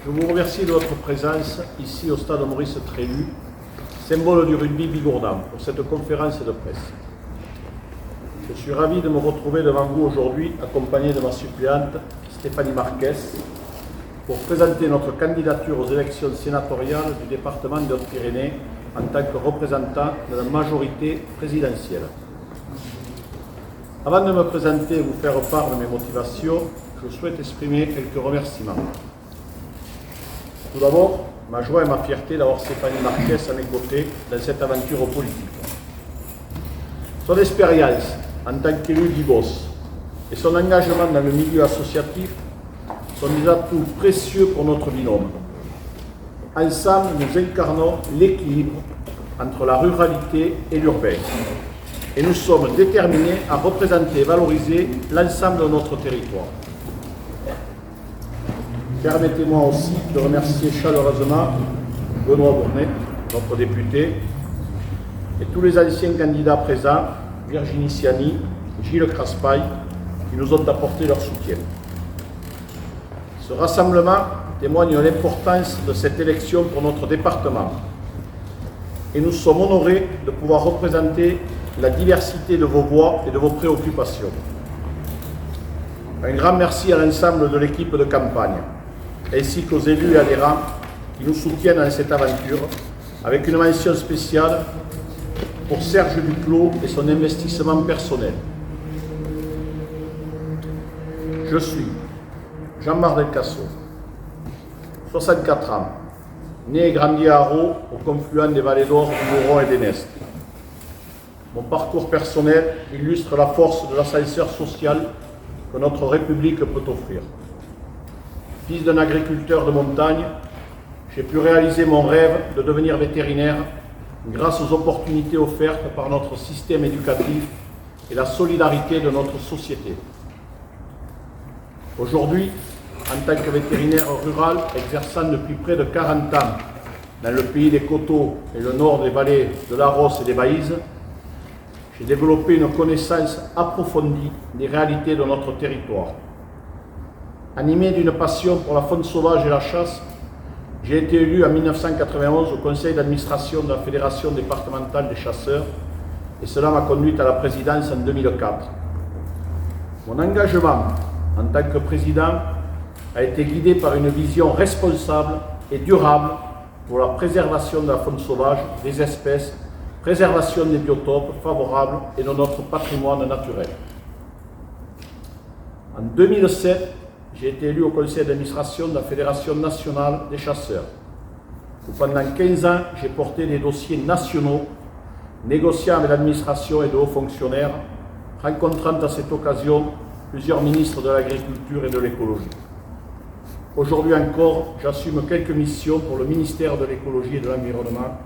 Je vous remercie de votre présence ici au stade Maurice Trélu, symbole du rugby bigourdan, pour cette conférence de presse. Je suis ravi de me retrouver devant vous aujourd'hui, accompagné de ma suppléante Stéphanie Marquez, pour présenter notre candidature aux élections sénatoriales du département des Hautes-Pyrénées en tant que représentant de la majorité présidentielle. Avant de me présenter et vous faire part de mes motivations, je souhaite exprimer quelques remerciements. Tout d'abord, ma joie et ma fierté d'avoir Stéphanie Marquez à mes côtés dans cette aventure politique. Son expérience en tant qu'élu d'Ibos et son engagement dans le milieu associatif sont des atouts précieux pour notre binôme. Ensemble, nous incarnons l'équilibre entre la ruralité et l'urbain. Et nous sommes déterminés à représenter et valoriser l'ensemble de notre territoire. Permettez-moi aussi de remercier chaleureusement Benoît Bournet, notre député, et tous les anciens candidats présents, Virginie Siani, Gilles Craspaille, qui nous ont apporté leur soutien. Ce rassemblement témoigne de l'importance de cette élection pour notre département. Et nous sommes honorés de pouvoir représenter la diversité de vos voix et de vos préoccupations. Un grand merci à l'ensemble de l'équipe de campagne, ainsi qu'aux élus et adhérents qui nous soutiennent dans cette aventure, avec une mention spéciale pour Serge Duclos et son investissement personnel. Je suis Jean-Marc Delcasso, 64 ans, né et grandi à Haro, au confluent des vallées d'Or, du Boron et des Nestes. Mon parcours personnel illustre la force de l'ascenseur social que notre République peut offrir. Fils d'un agriculteur de montagne, j'ai pu réaliser mon rêve de devenir vétérinaire grâce aux opportunités offertes par notre système éducatif et la solidarité de notre société. Aujourd'hui, en tant que vétérinaire rural exerçant depuis près de 40 ans dans le pays des coteaux et le nord des vallées de la Rosse et des Baïses, j'ai développé une connaissance approfondie des réalités de notre territoire. Animé d'une passion pour la faune sauvage et la chasse, j'ai été élu en 1991 au conseil d'administration de la Fédération départementale des chasseurs et cela m'a conduit à la présidence en 2004. Mon engagement en tant que président a été guidé par une vision responsable et durable pour la préservation de la faune sauvage, des espèces, préservation des biotopes favorables et de notre patrimoine naturel. En 2007, j'ai été élu au conseil d'administration de la Fédération nationale des chasseurs, où pendant 15 ans, j'ai porté des dossiers nationaux, négociant avec l'administration et de hauts fonctionnaires, rencontrant à cette occasion plusieurs ministres de l'Agriculture et de l'Écologie. Aujourd'hui encore, j'assume quelques missions pour le ministère de l'Écologie et de l'Environnement,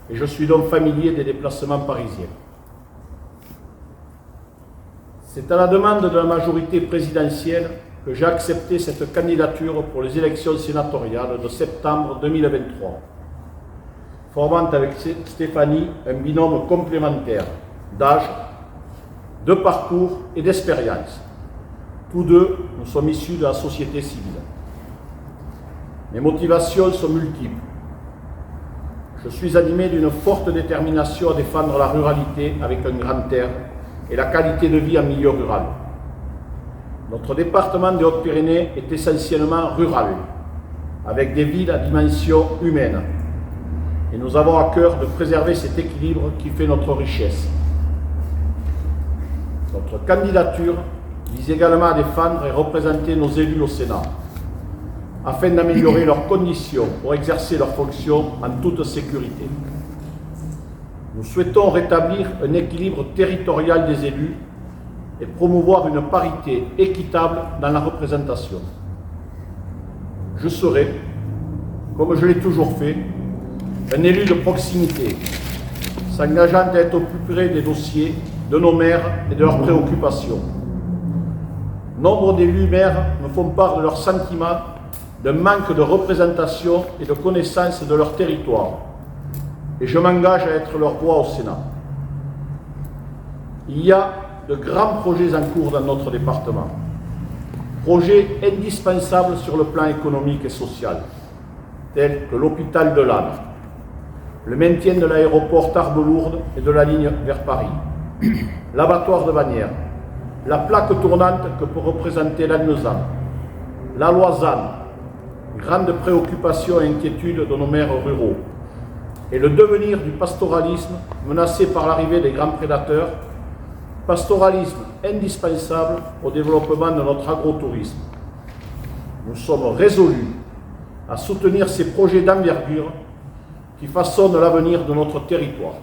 et je suis donc familier des déplacements parisiens. C'est à la demande de la majorité présidentielle que j'ai accepté cette candidature pour les élections sénatoriales de septembre 2023, formant avec Stéphanie un binôme complémentaire d'âge, de parcours et d'expérience. Tous deux, nous sommes issus de la société civile. Mes motivations sont multiples. Je suis animé d'une forte détermination à défendre la ruralité avec un grand R et la qualité de vie en milieu rural. Notre département des Hautes-Pyrénées est essentiellement rural, avec des villes à dimension humaine. Et nous avons à cœur de préserver cet équilibre qui fait notre richesse. Notre candidature vise également à défendre et représenter nos élus au Sénat, afin d'améliorer leurs conditions pour exercer leurs fonctions en toute sécurité. Nous souhaitons rétablir un équilibre territorial des élus et promouvoir une parité équitable dans la représentation. Je serai, comme je l'ai toujours fait, un élu de proximité, s'engageant à être au plus près des dossiers de nos maires et de leurs préoccupations. Nombre d'élus maires me font part de leur sentiment d'un manque de représentation et de connaissance de leur territoire, et je m'engage à être leur voix au Sénat. Il y a de grands projets en cours dans notre département. projets indispensables sur le plan économique et social, tels que l'hôpital de Lannes, le maintien de l'aéroport Tarbes-Lourdes et de la ligne vers Paris, l'abattoir de Bagnères, la plaque tournante que peut représenter Lannemezan, la loi ZAN, grande préoccupation et inquiétude de nos maires ruraux, et le devenir du pastoralisme menacé par l'arrivée des grands prédateurs, pastoralisme indispensable au développement de notre agrotourisme. Nous sommes résolus à soutenir ces projets d'envergure qui façonnent l'avenir de notre territoire.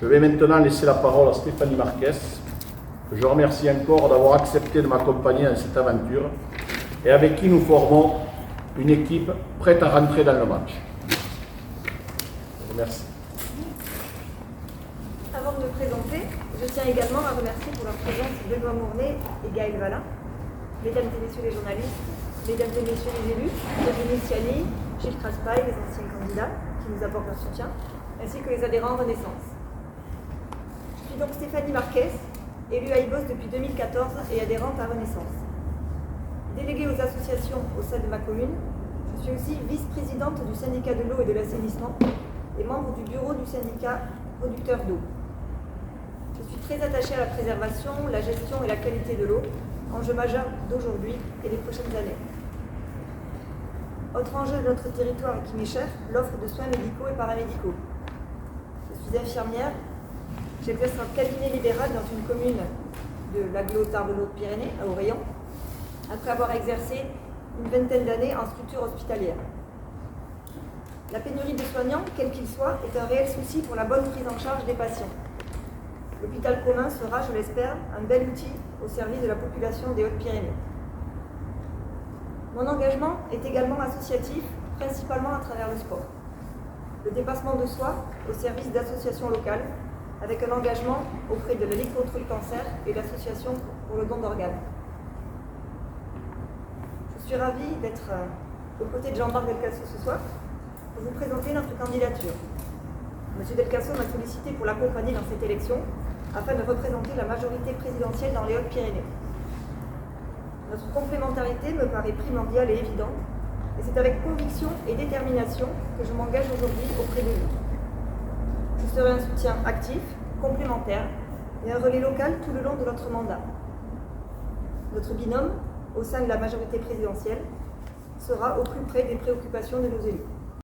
Je vais maintenant laisser la parole à Stéphanie Marquès, que je remercie encore d'avoir accepté de m'accompagner dans cette aventure et avec qui nous formons une équipe prête à rentrer dans le match. Je vous remercie. Avant de me présenter, je tiens également à remercier pour leur présence Benoît Mournet et Gaël Valin, mesdames et messieurs les journalistes, mesdames et messieurs les élus, Virginie Ciani, Gilles Craspail, les anciens candidats qui nous apportent leur soutien, ainsi que les adhérents Renaissance. Je suis donc Stéphanie Marquès, élue à Ibos depuis 2014 et adhérente à Renaissance. Déléguée aux associations au sein de ma commune, je suis aussi vice-présidente du syndicat de l'eau et de l'assainissement et membre du bureau du syndicat producteur d'eau. Je suis très attachée à la préservation, la gestion et la qualité de l'eau, enjeu majeur d'aujourd'hui et des prochaines années. Autre enjeu de notre territoire et qui m'est cher, l'offre de soins médicaux et paramédicaux. Je suis infirmière, j'exerce un cabinet libéral dans une commune de l'agglo Tarbes-Lourdes-Pyrénées, à Auréon, après avoir exercé une vingtaine d'années en structure hospitalière. La pénurie de soignants, quel qu'il soit, est un réel souci pour la bonne prise en charge des patients. L'hôpital commun sera, je l'espère, un bel outil au service de la population des Hautes-Pyrénées. Mon engagement est également associatif, principalement à travers le sport. Le dépassement de soi au service d'associations locales, avec un engagement auprès de la Ligue contre le cancer et l'association pour le don d'organes. Je suis ravie d'être aux côtés de Jean-Marc Delcasso ce soir pour vous présenter notre candidature. Monsieur Delcasso m'a sollicité pour l'accompagner dans cette élection afin de représenter la majorité présidentielle dans les Hautes-Pyrénées. Notre complémentarité me paraît primordiale et évidente, et c'est avec conviction et détermination que je m'engage aujourd'hui auprès de vous. Je serai un soutien actif, complémentaire et un relais local tout le long de notre mandat. Notre binôme, au sein de la majorité présidentielle, sera au plus près des préoccupations de nos élus.